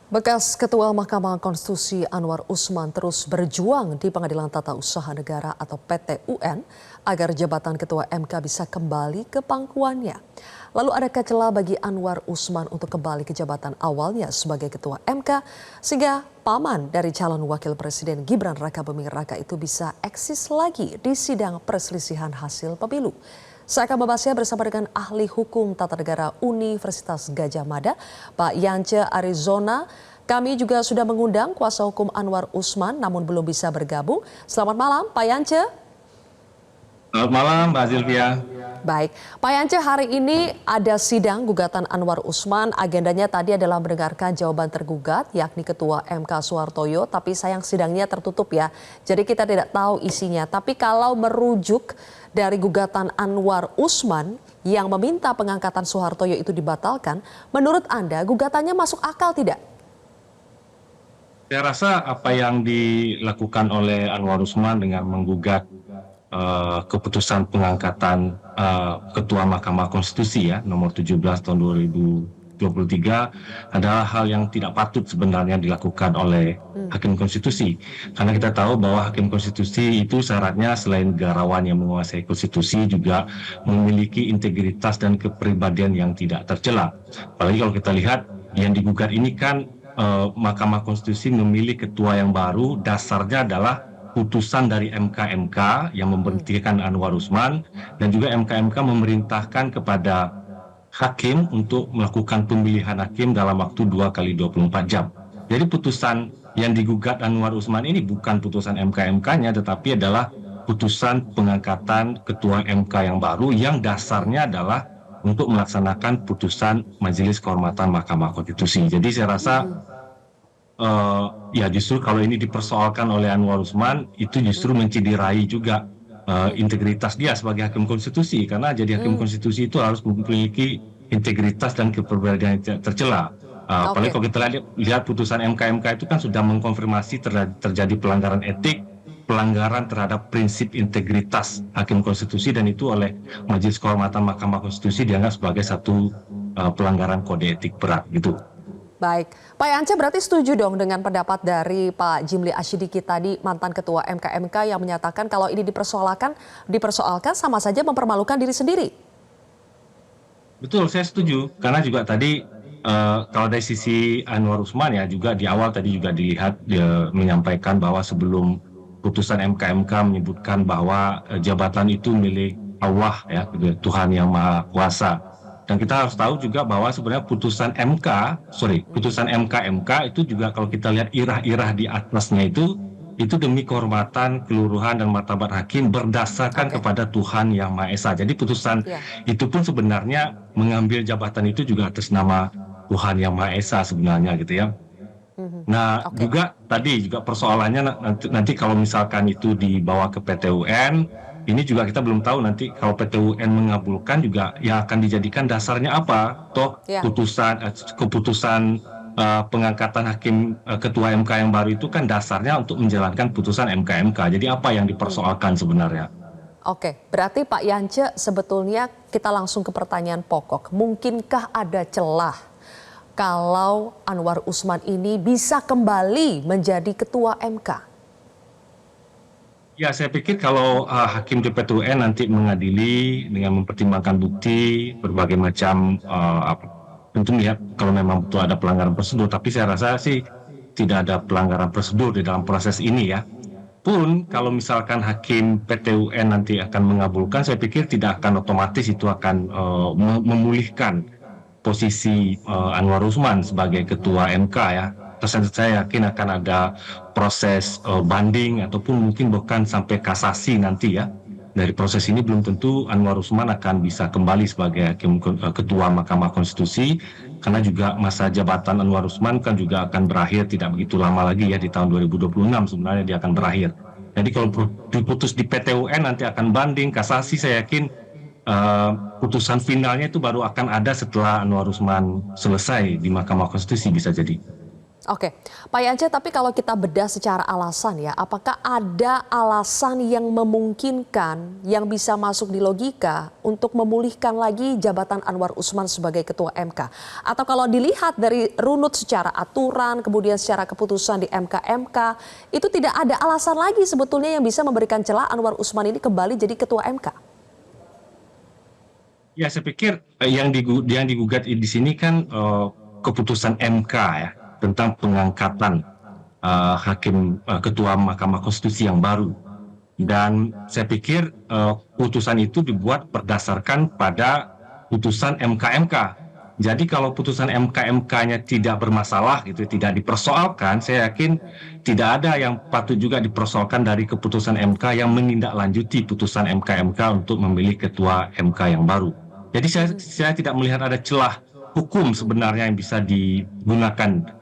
Bekas Ketua Mahkamah Konstitusi Anwar Usman terus berjuang di Pengadilan Tata Usaha Negara atau PT UN agar jabatan Ketua MK bisa kembali ke pangkuannya. Lalu adakah celah bagi Anwar Usman untuk kembali ke jabatan awalnya sebagai Ketua MK sehingga paman dari calon Wakil Presiden Gibran Rakabuming Raka itu bisa eksis lagi di sidang perselisihan hasil pemilu? Saya akan membahasnya bersama dengan ahli hukum tata negara Universitas Gadjah Mada, Pak Yance Arizona. Kami juga sudah mengundang kuasa hukum Anwar Usman namun belum bisa bergabung. Selamat malam Pak Yance. Selamat malam Mbak Zilvia. Baik, Pak Yance, hari ini ada sidang gugatan Anwar Usman. Agendanya tadi adalah mendengarkan jawaban tergugat yakni Ketua MK Suhartoyo, tapi sayang sidangnya tertutup ya. Jadi kita tidak tahu isinya. Tapi kalau merujuk dari gugatan Anwar Usman yang meminta pengangkatan Suhartoyo itu dibatalkan, menurut Anda gugatannya masuk akal tidak? Saya rasa apa yang dilakukan oleh Anwar Usman dengan menggugat keputusan pengangkatan Ketua Mahkamah Konstitusi ya nomor 17 tahun 2023 adalah hal yang tidak patut sebenarnya dilakukan oleh Hakim Konstitusi, karena kita tahu bahwa Hakim Konstitusi itu syaratnya selain negarawan yang menguasai konstitusi juga memiliki integritas dan kepribadian yang tidak tercela. Apalagi kalau kita lihat yang digugat ini kan Mahkamah Konstitusi memilih ketua yang baru, dasarnya adalah putusan dari MK-MK yang memberhentikan Anwar Usman, dan juga MK-MK memerintahkan kepada hakim untuk melakukan pemilihan hakim dalam waktu 2 kali 24 jam. Jadi putusan yang digugat Anwar Usman ini bukan putusan MK-MK-nya, tetapi adalah putusan pengangkatan ketua MK yang baru yang dasarnya adalah untuk melaksanakan putusan Majelis Kehormatan Mahkamah Konstitusi. Jadi saya rasa ya justru kalau ini dipersoalkan oleh Anwar Usman itu justru menciderai juga integritas dia sebagai hakim konstitusi, karena jadi hakim konstitusi itu harus memiliki integritas dan kepribadian yang tidak tercela. Apalagi kalau kita lihat putusan MK-MK itu kan sudah mengkonfirmasi terjadi pelanggaran etik, pelanggaran terhadap prinsip integritas hakim konstitusi, dan itu oleh Majelis Kehormatan Mahkamah Konstitusi dianggap sebagai satu pelanggaran kode etik berat gitu. Baik, Pak Yance berarti setuju dong dengan pendapat dari Pak Jimli Asyidiki tadi, mantan Ketua MK-MK yang menyatakan kalau ini dipersoalkan sama saja mempermalukan diri sendiri. Betul, saya setuju. Karena juga tadi kalau dari sisi Anwar Usman ya juga di awal tadi juga dilihat dia menyampaikan bahwa sebelum putusan MK-MK menyebutkan bahwa jabatan itu milik Allah ya, Tuhan yang Maha Kuasa. Dan kita harus tahu juga bahwa sebenarnya putusan MK-MK itu juga kalau kita lihat irah-irah di atasnya itu demi kehormatan, keluruhan dan martabat hakim berdasarkan kepada Tuhan yang Maha Esa. Jadi putusan itu pun sebenarnya mengambil jabatan itu juga atas nama Tuhan yang Maha Esa sebenarnya gitu ya. Nah juga tadi juga persoalannya nanti kalau misalkan itu dibawa ke PT UN, ini juga kita belum tahu nanti kalau PT UN mengabulkan juga yang akan dijadikan dasarnya apa. Toh keputusan pengangkatan hakim ketua MK yang baru itu kan dasarnya untuk menjalankan putusan MK-MK. Jadi apa yang dipersoalkan sebenarnya? Oke, berarti Pak Yance sebetulnya kita langsung ke pertanyaan pokok. Mungkinkah ada celah kalau Anwar Usman ini bisa kembali menjadi ketua MK? Ya, saya pikir kalau hakim di PT UN nanti mengadili dengan mempertimbangkan bukti berbagai macam tentu ya kalau memang betul ada pelanggaran prosedur, tapi saya rasa sih tidak ada pelanggaran prosedur di dalam proses ini ya. Pun kalau misalkan hakim PT UN nanti akan mengabulkan, saya pikir tidak akan otomatis itu akan memulihkan posisi Anwar Usman sebagai ketua MK ya. Terus saya yakin akan ada proses banding ataupun mungkin bahkan sampai kasasi nanti ya. Dari proses ini belum tentu Anwar Usman akan bisa kembali sebagai hakim ketua Mahkamah Konstitusi, karena juga masa jabatan Anwar Usman kan juga akan berakhir tidak begitu lama lagi ya, di tahun 2026 sebenarnya dia akan berakhir. Jadi kalau diputus di PT UN nanti akan banding, kasasi, saya yakin putusan finalnya itu baru akan ada setelah Anwar Usman selesai di Mahkamah Konstitusi bisa jadi. Oke, Pak Yance, tapi kalau kita bedah secara alasan ya, apakah ada alasan yang memungkinkan yang bisa masuk di logika untuk memulihkan lagi jabatan Anwar Usman sebagai Ketua MK? Atau kalau dilihat dari runut secara aturan, kemudian secara keputusan di MK, itu tidak ada alasan lagi sebetulnya yang bisa memberikan celah Anwar Usman ini kembali jadi Ketua MK? Ya, saya pikir yang digugat di sini kan keputusan MK ya tentang pengangkatan ketua Mahkamah Konstitusi yang baru. Dan saya pikir putusan itu dibuat berdasarkan pada putusan MK. Jadi kalau putusan MK-nya tidak bermasalah gitu, tidak dipersoalkan, saya yakin tidak ada yang patut juga dipersoalkan dari keputusan MK yang menindaklanjuti putusan MK untuk memilih ketua MK yang baru. Jadi saya tidak melihat ada celah hukum sebenarnya yang bisa digunakan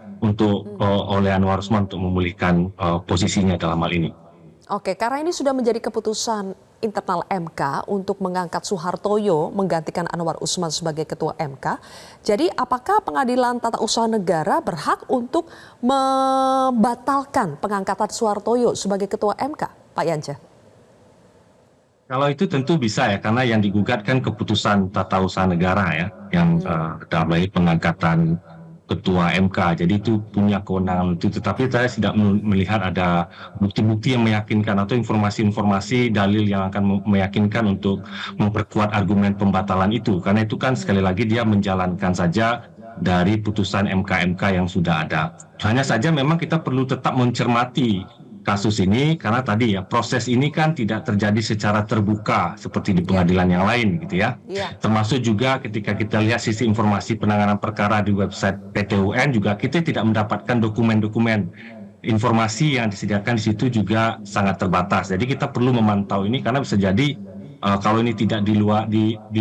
oleh Anwar Usman untuk memulihkan posisinya dalam hal ini. Oke, karena ini sudah menjadi keputusan internal MK untuk mengangkat Soehartoyo menggantikan Anwar Usman sebagai Ketua MK. Jadi apakah Pengadilan Tata Usaha Negara berhak untuk membatalkan pengangkatan Soehartoyo sebagai Ketua MK, Pak Yance? Kalau itu tentu bisa ya, karena yang digugat kan keputusan Tata Usaha Negara ya, yang dalam hal pengangkatan Ketua MK, jadi itu punya kewenangan itu. Tetapi saya tidak melihat ada bukti-bukti yang meyakinkan atau informasi-informasi dalil yang akan meyakinkan untuk memperkuat argumen pembatalan itu. Karena itu kan sekali lagi dia menjalankan saja dari putusan MK yang sudah ada. Hanya saja memang kita perlu tetap mencermati kasus ini karena tadi ya proses ini kan tidak terjadi secara terbuka seperti di pengadilan yang lain gitu ya. Termasuk juga ketika kita lihat sisi informasi penanganan perkara di website PT UN juga kita tidak mendapatkan dokumen-dokumen. Informasi yang disediakan di situ juga sangat terbatas. Jadi kita perlu memantau ini karena bisa jadi kalau ini tidak di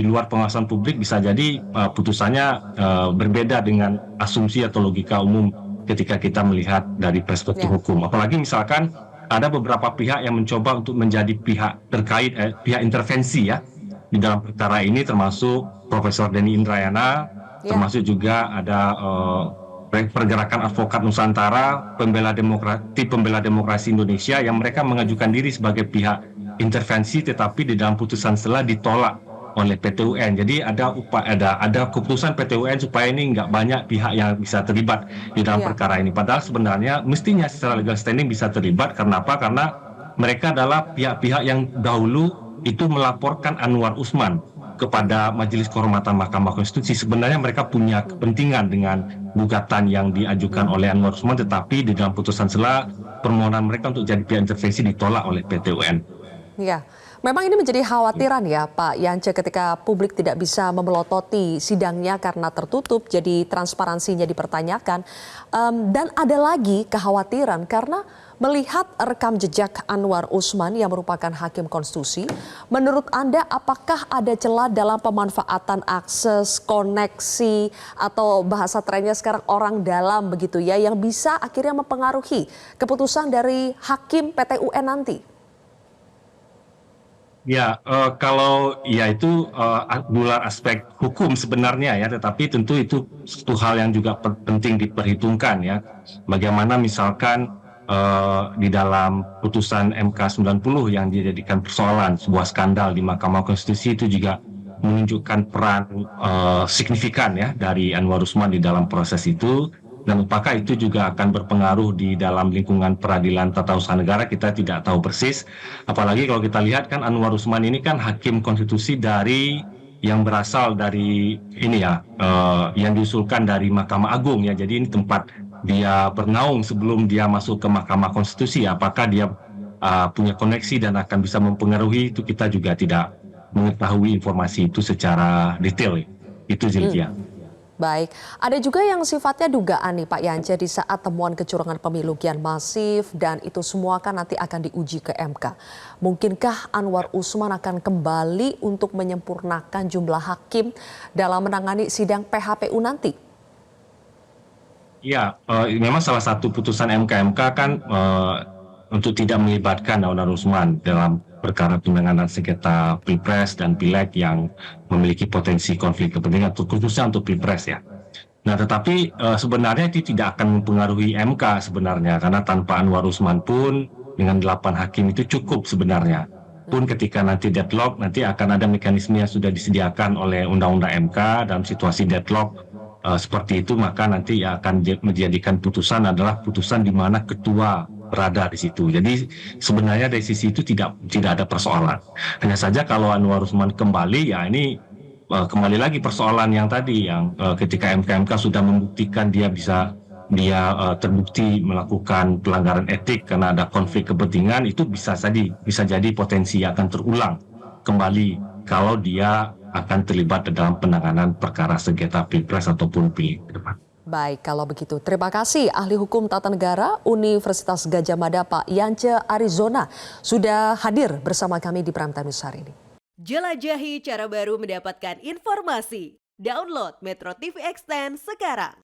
luar pengawasan publik bisa jadi putusannya berbeda dengan asumsi atau logika umum ketika kita melihat dari perspektif hukum. Apalagi misalkan ada beberapa pihak yang mencoba untuk menjadi pihak terkait, pihak intervensi ya di dalam perkara ini, termasuk Profesor Denny Indrayana, termasuk juga ada Pergerakan Advokat Nusantara, pembela demokrasi Indonesia yang mereka mengajukan diri sebagai pihak intervensi, tetapi di dalam putusan selah ditolak oleh PT UN. Jadi ada keputusan PT UN supaya ini nggak banyak pihak yang bisa terlibat di dalam perkara ini. Padahal sebenarnya mestinya secara legal standing bisa terlibat. Karena apa? Karena mereka adalah pihak-pihak yang dahulu itu melaporkan Anwar Usman kepada Majelis Kehormatan Mahkamah Konstitusi. Sebenarnya mereka punya kepentingan dengan gugatan yang diajukan oleh Anwar Usman, tetapi di dalam putusan selah permohonan mereka untuk jadi pihak intervensi ditolak oleh PT UN. Ya. Memang ini menjadi khawatiran ya Pak Yance ketika publik tidak bisa memelototi sidangnya karena tertutup, jadi transparansinya dipertanyakan. Dan ada lagi kekhawatiran karena melihat rekam jejak Anwar Usman yang merupakan hakim konstitusi, menurut Anda apakah ada celah dalam pemanfaatan akses, koneksi, atau bahasa trennya sekarang orang dalam begitu ya, yang bisa akhirnya mempengaruhi keputusan dari hakim PT UN nanti? Ya, kalau ya itu luar aspek hukum sebenarnya ya, tetapi tentu itu satu hal yang juga penting diperhitungkan ya. Bagaimana misalkan di dalam putusan MK 90 yang dijadikan persoalan sebuah skandal di Mahkamah Konstitusi itu juga menunjukkan peran signifikan ya dari Anwar Usman di dalam proses itu. Dan apakah itu juga akan berpengaruh di dalam lingkungan peradilan tata usaha negara, kita tidak tahu persis. Apalagi kalau kita lihat kan Anwar Usman ini kan hakim konstitusi yang berasal dari yang diusulkan dari Mahkamah Agung ya. Jadi ini tempat dia bernaung sebelum dia masuk ke Mahkamah Konstitusi. Apakah dia punya koneksi dan akan bisa mempengaruhi, itu kita juga tidak mengetahui informasi itu secara detail. Itu Zilvia. Baik, ada juga yang sifatnya dugaan nih Pak Yance di saat temuan kecurangan pemilu kian masif dan itu semua kan nanti akan diuji ke MK. Mungkinkah Anwar Usman akan kembali untuk menyempurnakan jumlah hakim dalam menangani sidang PHPU nanti? Ya, memang salah satu putusan MK kan untuk tidak melibatkan Anwar Usman dalam perkara penanganan sengketa Pilpres dan Pileg yang memiliki potensi konflik kepentingan, khususnya untuk Pilpres ya. Nah, tetapi sebenarnya itu tidak akan mempengaruhi MK sebenarnya, karena tanpa Anwar Usman pun dengan 8 hakim itu cukup sebenarnya. Pun ketika nanti deadlock, nanti akan ada mekanisme yang sudah disediakan oleh Undang-Undang MK dalam situasi deadlock seperti itu, maka nanti akan menjadikan putusan adalah putusan di mana ketua berada di situ. Jadi sebenarnya dari sisi itu tidak ada persoalan. Hanya saja kalau Anwar Usman kembali, ya ini kembali lagi persoalan yang tadi yang ketika MK sudah membuktikan dia terbukti melakukan pelanggaran etik karena ada konflik kepentingan, itu bisa jadi potensi akan terulang kembali kalau dia akan terlibat dalam penanganan perkara sengketa pilpres ataupun pilih ke depan. Baik, kalau begitu terima kasih ahli hukum tata negara Universitas Gadjah Mada Pak Yance Arizona sudah hadir bersama kami di Prime Time News hari ini. Jelajahi cara baru mendapatkan informasi. Download Metro TV Extend sekarang.